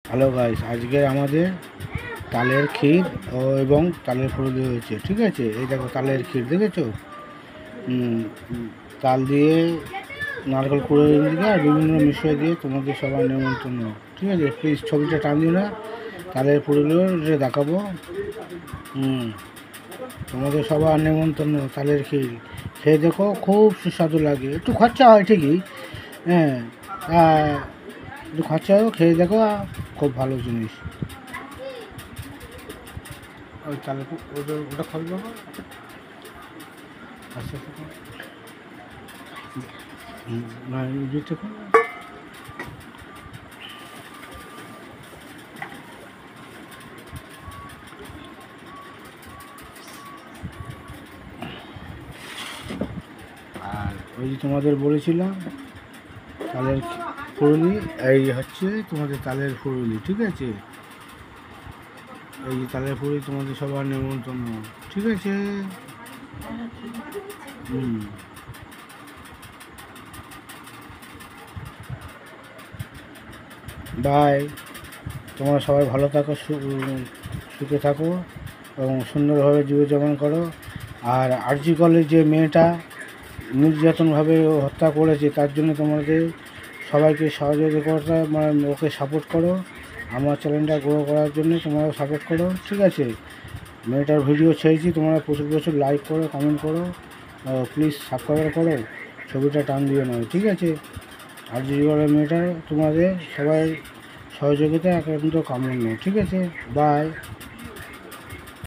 Hello guys, আজকে আমাদের তালের ক্ষীর এবং তালের ফুলুরি হয়েছে। ঠিক আছে, এই দেখো তালের ক্ষীর দেখেছো। তাল দিয়ে নারকেল কুড়ে দিয়ে আর বিভিন্ন মিশিয়ে দিয়ে তোমাদের সবার নিমন্ত্রণ। ঠিক আছে, প্লিজ ছবিটা টান দিও না, তালের ফুলুরি দেখাবো। তোমাদের সবার নিমন্ত্রণ, তালের ক্ষীর খেয়ে দেখো, খুব সুস্বাদু লাগে। একটু খরচা হয় ঠিকই, হ্যাঁ, একটু খরচা হয়, খেয়ে দেখো, খুব ভালো জিনিস। ওই তাহলে ওটা খাবি বাবা, আস্তে আস্তে না ইয়েটা আর ওই যে তোমাদের বলেছিলাম তালের ফুরুলি, এই হচ্ছে তোমাদের তালের ফুরুলি। ঠিক আছে, এই যে তালের ফুরুলি তোমাদের সবার নিমন্ত্রণ। ঠিক আছে, বাই। তোমরা সবাই ভালো থাকো, সুখে থাকো এবং সুন্দরভাবে জীবনযাপন করো। আর আরজি কলের যে মেয়েটা নির্যাতনভাবে হত্যা করেছে, তার জন্য তোমাদের সবাইকে সহযোগিতা, মানে ওকে সাপোর্ট করো। আমার চ্যানেলটা গ্রো করার জন্য তোমরা সাপোর্ট করো। ঠিক আছে, মেয়েটার ভিডিও ছেড়েছি, তোমরা প্রচুর প্রচুর লাইক করো, কমেন্ট করো, প্লিজ সাবস্ক্রাইব করো, ছবিটা টান দিও না। ঠিক আছে, আরজি কলের মেয়েটা তোমাদের সবাই সহযোগিতা একান্ত কামনা। ঠিক আছে, বাই।